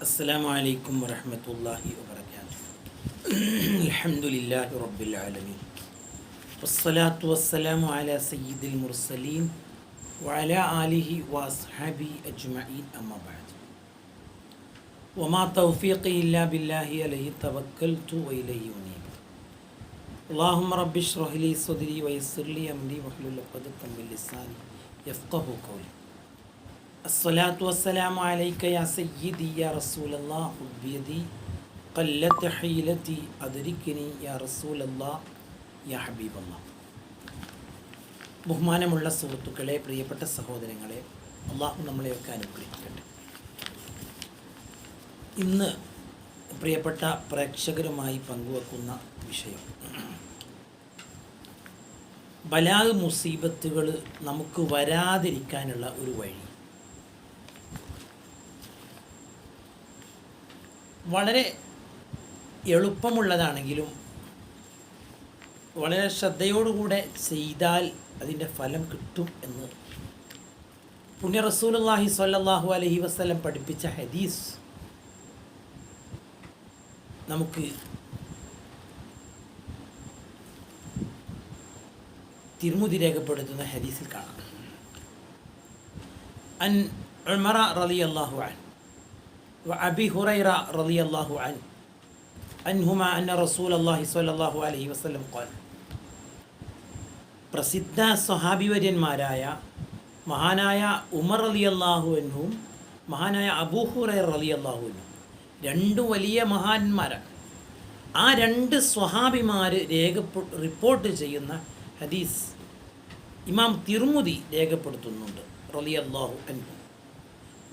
السلام عليكم ورحمة الله وبركاته. الحمد لله رب العالمين والصلاة والسلام على سيد المرسلين وعلى آله وأصحابه أجمعين أما بعد وما توفيقي إلا بالله عليه توكلت وإليه أنيب. اللهم رب اشرح لي صدري ويسر لي أمري واحلل عقدة من لساني يفقهوا قولي. الصلاة والسلام عليك يا سيدي يا رسول الله خذ بيدي قلت حيلتي أدركني يا رسول الله يا حبيب الله. ബഹുമാനമുള്ള സുഹൃത്തുക്കളെ, പ്രിയപ്പെട്ട സഹോദരങ്ങളെ, അള്ളാഹു നമ്മളെയൊക്കെ അനുഗ്രഹിക്കട്ടെ. ഇന്ന് പ്രിയപ്പെട്ട പ്രേക്ഷകരുമായി പങ്കുവെക്കുന്ന വിഷയം ബലാഗ് മുസീബത്തുകൾ നമുക്ക് വരാതിരിക്കാനുള്ള ഒരു വഴി. വളരെ എളുപ്പമുള്ളതാണെങ്കിലും വളരെ ശ്രദ്ധയോടുകൂടെ ചെയ്താൽ അതിൻ്റെ ഫലം കിട്ടും എന്ന് പുണ്യ റസൂലുള്ളാഹി സ്വല്ലല്ലാഹു അലൈഹി വസല്ലം പഠിപ്പിച്ച ഹദീസ് നമുക്ക് തിർമുദി രേഖപ്പെടുത്തുന്ന ഹദീസിൽ കാണാം. അൻ ഉമറ റളിയല്ലാഹു അൻഹു وأبي هريرة رضي الله عنه أنهما أن رسول الله صلى الله عليه وسلم قال. പ്രസിദ്ധ സ്വഹാബിവര്യന്മാരായ മഹാനായ ഉമർ റളിയല്ലാഹു അൻഹും മഹാനായ അബൂ ഹുറൈറ റളിയല്ലാഹു അൻഹും രണ്ട് വലിയ മഹാന്മാരാണ്. ആ രണ്ട് സ്വഹാബിമാർ റിപ്പോർട്ട് ചെയ്യുന്ന ഹദീസ് ഇമാം തിർമുദി രേഖപ്പെടുത്തുന്നുണ്ട്. റളിയല്ലാഹു അൻഹു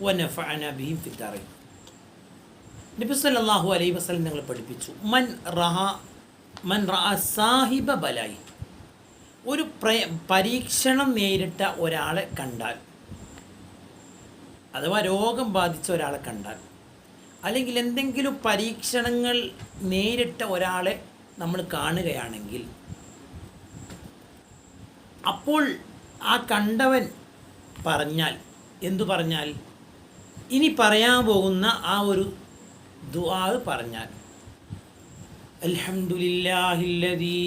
വനഫഅനാ ബിഹിം ഫിദ്ദാറൈൻ. നബി സല്ലല്ലാഹു അലൈഹി വസല്ലം ഞങ്ങൾ പഠിപ്പിച്ചു, മൻ റഅ സാഹിബ ബലായി, ഒരു പരീക്ഷണം നേരിട്ട ഒരാളെ കണ്ടാൽ, അഥവാ രോഗം ബാധിച്ച ഒരാളെ കണ്ടാൽ, അല്ലെങ്കിൽ എന്തെങ്കിലും പരീക്ഷണങ്ങൾ നേരിട്ട ഒരാളെ നമ്മൾ കാണുകയാണെങ്കിൽ, അപ്പോൾ ആ കണ്ടവൻ പറഞ്ഞാൽ, എന്തു പറഞ്ഞാൽ, ഇനി പറയാൻ പോകുന്ന ആ ഒരു ദുആ പറഞ്ഞാൽ, അൽഹംദുലില്ലാഹില്ലദീ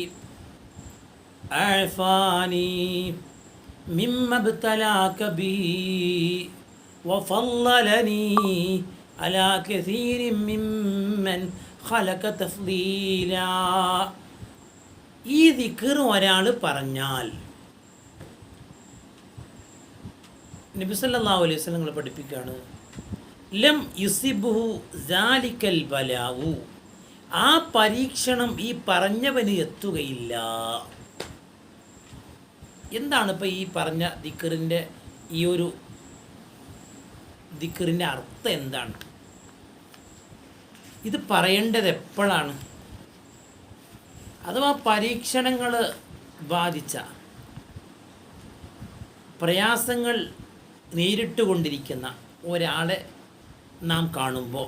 ആഫാനി മിമ്മ ഇബ്തലാക ബിഹി വഫളലനി അലാ കസീരിൻ മിമ്മൻ ഖലഖ തഫ്ളീലാ. ഈ ദിക്ർ ഒരാൾ പറഞ്ഞാൽ നബി സല്ലല്ലാഹു അലൈഹി വസല്ലം ഞങ്ങളെ പഠിപ്പിക്കുകയാണ്, ലം യുസിബ്ഹു സാലിക്കൽ ബലാഉ, ആ പരീക്ഷണം ഈ പറഞ്ഞവന് എത്തുകയില്ല. എന്താണ് ഇപ്പോൾ ഈ പറഞ്ഞ ദിക്റിൻ്റെ ഈ ഒരു ദിക്റിൻ്റെ അർത്ഥം എന്താണ്? ഇത് പറയേണ്ടത് എപ്പോഴാണ്? അഥവാ പരീക്ഷണങ്ങൾ ബാധിച്ച, പ്രയാസങ്ങൾ നേരിട്ടുകൊണ്ടിരിക്കുന്ന ഒരാളെ നാം കാണുമ്പോൾ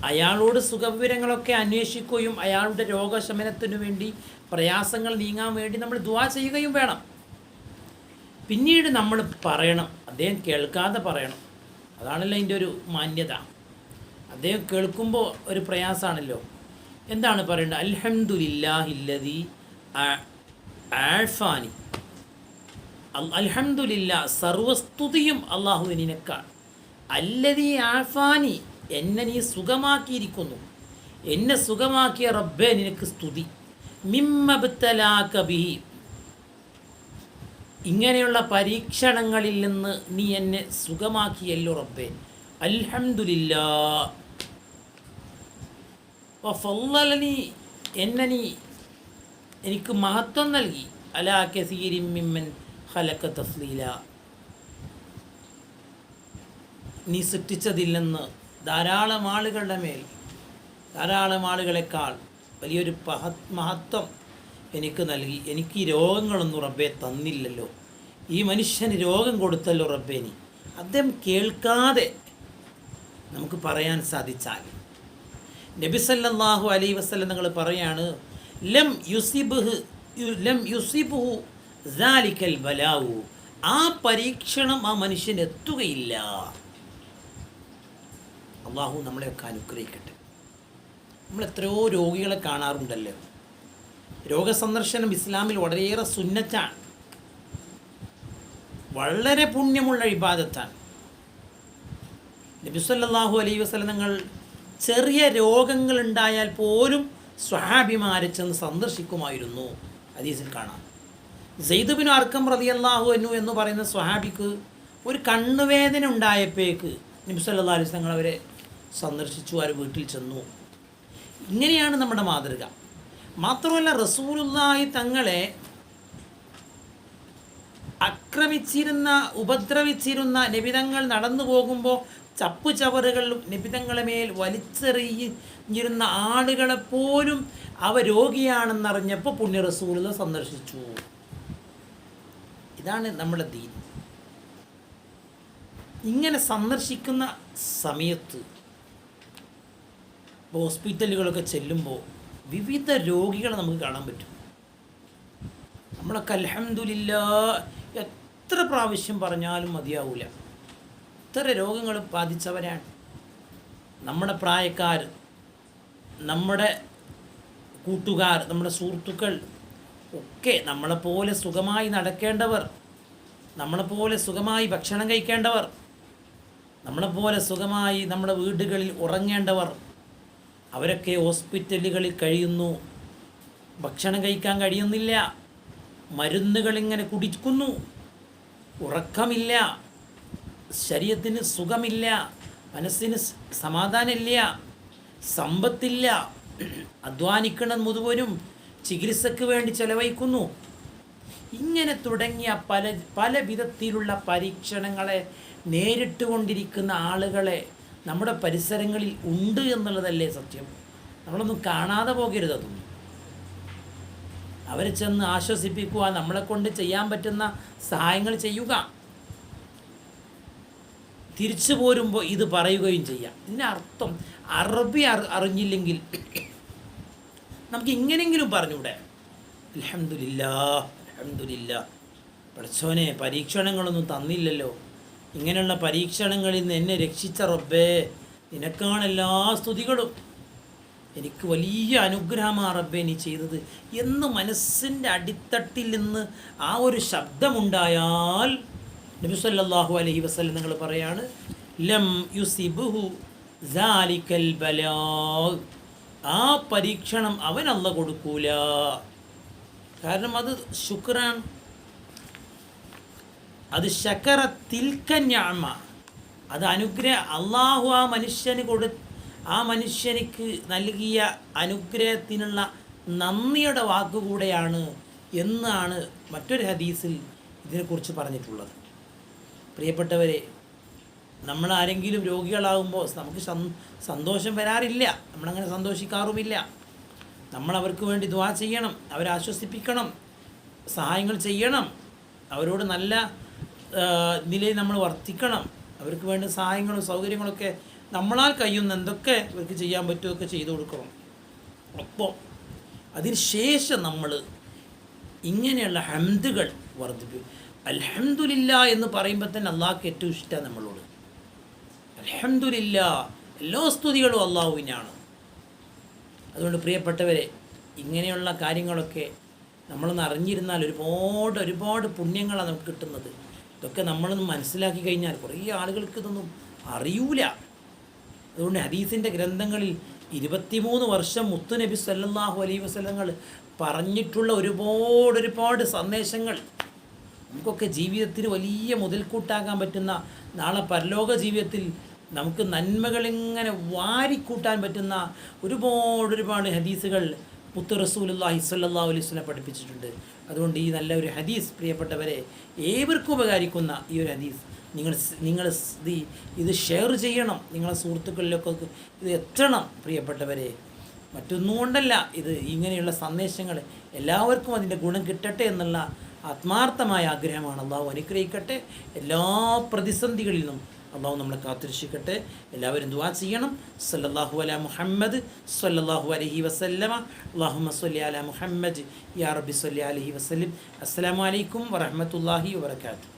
അയാളോട് സുഖവിവരങ്ങളൊക്കെ അന്വേഷിക്കുകയും അയാളുടെ രോഗശമനത്തിനു വേണ്ടി, പ്രയാസങ്ങൾ നീങ്ങാൻ വേണ്ടി നമ്മൾ ദുആ ചെയ്യുകയും വേണം. പിന്നീട് നമ്മൾ പറയണം, അദ്ദേഹം കേൾക്കാതെ പറയണം. അതാണല്ലോ അതിൻ്റെ ഒരു മാന്യത. അദ്ദേഹം കേൾക്കുമ്പോൾ ഒരു പ്രയാസമാണല്ലോ. എന്താണ് പറയേണ്ടത്? അൽഹംദുലില്ലാഹില്ലദീ ആഫാനി, അൽഹംദുലില്ലാ, സർവസ്തുതിയും അല്ലാഹുവിനേക്കാൾ, അല്ലദീ ആഫാനി, എന്നെ നീ സുഖമാക്കിയിരിക്കുന്നു, എന്നെ സുഖമാക്കിയ റബ്ബേ നിനക്ക് സ്തുതി, മിമ്മ ഇബ്തലാക ബിഹി, ഇങ്ങനെയുള്ള പരീക്ഷണങ്ങളിൽ നിന്ന് നീ എന്നെ സുഖമാക്കിയല്ലോ റബ്ബേ, അൽഹംദുലില്ലാ, വഫളലനി, എനിക്ക് മഹത്വം നൽകി, അലാ കസീരിൻ മിമ്മൻ ഖലഖ തഫ്ളീലാ, നീ സൃഷ്ടിച്ചതിൽ നിന്ന് ധാരാളം ആളുകളുടെ മേൽ, ധാരാളം ആളുകളെക്കാൾ വലിയൊരു മഹത്വം എനിക്ക് നൽകി. എനിക്ക് ഈ രോഗങ്ങളൊന്നും റബ്ബേ തന്നില്ലല്ലോ, ഈ മനുഷ്യന് രോഗം കൊടുത്തല്ലോ റബ്ബേ നീ. അദ്ദേഹം കേൾക്കാതെ നമുക്ക് പറയാൻ സാധിച്ചാൽ, നബി സല്ലല്ലാഹു അലൈഹി വസല്ലം നിങ്ങൾ പറയാണ്, ലം യുസിബ്ഹു സാലിക്കൽ ബലാഉ, ആ പരീക്ഷണം ആ മനുഷ്യന് എത്തുകയില്ല. അള്ളാഹു നമ്മളെയൊക്കെ അനുഗ്രഹിക്കട്ടെ. നമ്മൾ എത്രയോ രോഗികളെ കാണാറുണ്ടല്ലോ. രോഗസന്ദർശനം ഇസ്ലാമിൽ വളരെയേറെ സുന്നത്താണ്, വളരെ പുണ്യമുള്ള ഇബാദത്താണ്. നബി സല്ലല്ലാഹു അലൈഹി വസല്ലം തങ്ങൾ ചെറിയ രോഗങ്ങളുണ്ടായാൽ പോലും സ്വഹാബിമാരെ ചെന്ന് സന്ദർശിക്കുമായിരുന്നു. ഹദീസിൽ കാണാം. സെയ്ദ് ബിൻ അർക്കം റളിയല്ലാഹു അൻഹു എന്ന് പറയുന്ന സ്വഹാബിക്ക് ഒരു കണ്ണുവേദന ഉണ്ടായപ്പോഴേക്ക് നബി സല്ലല്ലാഹു അലൈഹി വസല്ലം അവരെ സന്ദർശിച്ചു, അവർ വീട്ടിൽ ചെന്നു. ഇങ്ങനെയാണ് നമ്മുടെ മാതൃക. മാത്രമല്ല റസൂലുള്ളാഹി തങ്ങളെ ആക്രമിച്ചിരുന്ന, ഉപദ്രവിച്ചിരുന്ന നബിതങ്ങൾ നടന്നു പോകുമ്പോൾ ചപ്പു ചവറുകളിലും നബിതങ്ങളെ മേൽ വലിച്ചെറിഞ്ഞിരുന്ന ആളുകളെപ്പോലും അവ രോഗിയാണെന്നറിഞ്ഞപ്പോൾ പുണ്യ റസൂലുള്ളാഹി സന്ദർശിച്ചു. ഇതാണ് നമ്മുടെ ദീൻ. ഇങ്ങനെ സന്ദർശിക്കുന്ന സമയത്ത് ഹോസ്പിറ്റലുകളൊക്കെ ചെല്ലുമ്പോൾ വിവിധ രോഗികളെ നമുക്ക് കാണാൻ പറ്റും. നമ്മളൊക്കെ അൽഹംദുലില്ലാഹ് എത്ര പ്രാവശ്യം പറഞ്ഞാലും മതിയാവില്ല, എത്ര രോഗങ്ങൾ ബാധിച്ചവരാണ്. നമ്മുടെ പ്രായക്കാർ, നമ്മുടെ കൂട്ടുകാർ, നമ്മുടെ സുഹൃത്തുക്കൾ ഒക്കെ നമ്മളെപ്പോലെ സുഖമായി നടക്കേണ്ടവർ, നമ്മളെപ്പോലെ സുഖമായി ഭക്ഷണം കഴിക്കേണ്ടവർ, നമ്മളെപ്പോലെ സുഖമായി നമ്മുടെ വീടുകളിൽ ഉറങ്ങേണ്ടവർ, അവരൊക്കെ ഹോസ്പിറ്റലുകളിൽ കഴിയുന്നു. ഭക്ഷണം കഴിക്കാൻ കഴിയുന്നില്ല, മരുന്നുകളിങ്ങനെ കുടിക്കുന്നു, ഉറക്കമില്ല, ശരീരത്തിന് സുഖമില്ല, മനസ്സിന് സമാധാനമില്ല, സമ്പത്തില്ല, അധ്വാനിക്കണം മുഴുവനും ചികിത്സയ്ക്ക് വേണ്ടി ചെലവഴിക്കുന്നു. ഇങ്ങനെ തുടങ്ങിയ പല വിധത്തിലുള്ള പരീക്ഷണങ്ങളെ നേരിട്ട് കൊണ്ടിരിക്കുന്ന ആളുകളെ നമ്മുടെ പരിസരങ്ങളിൽ ഉണ്ട് എന്നുള്ളതല്ലേ സത്യം. നമ്മളൊന്നും കാണാതെ പോകരുത്. അതൊന്നും അവരെ ചെന്ന് ആശ്വസിപ്പിക്കുക, നമ്മളെ കൊണ്ട് ചെയ്യാൻ പറ്റുന്ന സഹായങ്ങൾ ചെയ്യുക, തിരിച്ചു പോരുമ്പോൾ ഇത് പറയുകയും ചെയ്യാം. ഇതിനർത്ഥം അറബി അറിഞ്ഞില്ലെങ്കിൽ നമുക്ക് ഇങ്ങനെയെങ്കിലും പറഞ്ഞൂടെ, അൽഹംദുലില്ലാഹ് അൽഹംദുലില്ലാഹ്, പഠിച്ചോനെ പരീക്ഷണങ്ങളൊന്നും തന്നില്ലല്ലോ, ഇങ്ങനെയുള്ള പരീക്ഷണങ്ങളിൽ നിന്ന് എന്നെ രക്ഷിച്ച റബ്ബേ, നിനക്കാണ് എല്ലാ സ്തുതികളും, എനിക്ക് വലിയ അനുഗ്രഹമാണ് റബ്ബേ നീ ചെയ്തത് എന്ന് മനസ്സിൻ്റെ അടിത്തട്ടിൽ നിന്ന് ആ ഒരു ശബ്ദമുണ്ടായാൽ നബി സല്ലല്ലാഹു അലൈഹി വസല്ലം നിങ്ങൾ പറയാണ്, ലം യുസിബുഹു സാലിക്കൽ ബലാ, ആ പരീക്ഷണം അവൻ അല്ലാഹു കൊടുക്കൂല. കാരണം അത് ശുക്രാൻ, അത് ശക്കറ തിൽക നിഅമ, അത് അനുഗ്രഹം. അള്ളാഹു ആ മനുഷ്യനിക്ക് നൽകിയ അനുഗ്രഹത്തിനുള്ള നന്ദിയുടെ വാക്കുകൂടെയാണ് എന്നാണ് മറ്റൊരു ഹദീസിൽ ഇതിനെക്കുറിച്ച് പറഞ്ഞിട്ടുള്ളത്. പ്രിയപ്പെട്ടവരെ, നമ്മളാരെങ്കിലും രോഗികളാകുമ്പോൾ നമുക്ക് സന്തോഷം വരാറില്ല, നമ്മളങ്ങനെ സന്തോഷിക്കാറുമില്ല. നമ്മളവർക്ക് വേണ്ടി ദുആ ചെയ്യണം, അവരെ ആശ്വസിപ്പിക്കണം, സഹായങ്ങൾ ചെയ്യണം, അവരോട് നല്ല നിലയിൽ നമ്മൾ വർത്തിക്കണം, അവർക്ക് വേണ്ട സഹായങ്ങളും സൗകര്യങ്ങളൊക്കെ നമ്മളാൽ കഴിയുന്ന എന്തൊക്കെ ഇവർക്ക് ചെയ്യാൻ പറ്റുമൊക്കെ ചെയ്തു കൊടുക്കണം. അപ്പോൾ അതിന് ശേഷം നമ്മൾ ഇങ്ങനെയുള്ള ഹംദുകൾ വർദ്ധിപ്പിക്കും. അൽഹംദുലില്ലാ എന്ന് പറയുമ്പോൾ തന്നെ അള്ളാഹ്ക്ക് ഏറ്റവും ഇഷ്ടമാണ് നമ്മളോട്. അൽഹംദുലില്ലാ, എല്ലാ സ്തുതികളും അള്ളാഹുവിനാണ്. അതുകൊണ്ട് പ്രിയപ്പെട്ടവരെ, ഇങ്ങനെയുള്ള കാര്യങ്ങളൊക്കെ നമ്മളൊന്ന് അറിഞ്ഞിരുന്നാൽ ഒരുപാട് പുണ്യങ്ങളാണ് നമുക്ക് കിട്ടുന്നത്. ഇതൊക്കെ നമ്മളൊന്ന് മനസ്സിലാക്കി കഴിഞ്ഞാൽ കുറേ ആളുകൾക്ക് ഇതൊന്നും അറിയൂല. അതുകൊണ്ട് ഹദീസിൻ്റെ ഗ്രന്ഥങ്ങളിൽ 23 വർഷം മുത്തുനബി സല്ലല്ലാഹു അലൈഹി വസല്ലങ്ങൾ പറഞ്ഞിട്ടുള്ള ഒരുപാട് സന്ദേശങ്ങൾ നമുക്കൊക്കെ ജീവിതത്തിന് വലിയ മുതൽക്കൂട്ടാക്കാൻ പറ്റുന്ന, നാളെ പരലോക ജീവിതത്തിൽ നമുക്ക് നന്മകളിങ്ങനെ വാരിക്കൂട്ടാൻ പറ്റുന്ന ഒരുപാട് ഹദീസുകൾ മുത്ത് റസൂലുള്ളാഹി സ്വല്ലല്ലാഹു അലൈഹി വസല്ലം പഠിപ്പിച്ചിട്ടുണ്ട്. അതുകൊണ്ട് ഈ നല്ല ഒരു ഹദീസ് പ്രിയപ്പെട്ടവരെ ഏവർക്കും ഉപകാരിക്കുന്ന ഈ ഒരു ഹദീസ് നിങ്ങൾ ഇത് ഷെയർ ചെയ്യണം, നിങ്ങളെ സുഹൃത്തുക്കളിലൊക്കെ ഇത് എത്തണം പ്രിയപ്പെട്ടവരെ. മറ്റൊന്നും കൊണ്ടല്ല, ഇത് ഇങ്ങനെയുള്ള സന്ദേശങ്ങൾ എല്ലാവർക്കും അതിൻ്റെ ഗുണം കിട്ടട്ടെ എന്നുള്ള ആത്മാർത്ഥമായ ആഗ്രഹമാണ്. അള്ളാഹു അനുഗ്രഹിക്കട്ടെ. എല്ലാ പ്രതിസന്ധികളിൽ നിന്നും അള്ളാഹു നമ്മളെ കാത്തുരക്ഷിക്കട്ടെ. എല്ലാവരും ദുആ ചെയ്യണം. സല്ലല്ലാഹു അലാ മുഹമ്മദ് സല്ലല്ലാഹു അലൈഹി വസല്ലമ. അല്ലാഹുമ്മ സ്വല്ലി അലാ മുഹമ്മദ് യാ റബ്ബി സ്വല്ലി അലൈഹി വസല്ലം. അസ്സലാമു അലൈക്കും വറഹ്മത്തുള്ളാഹി വബറകാതുഹു.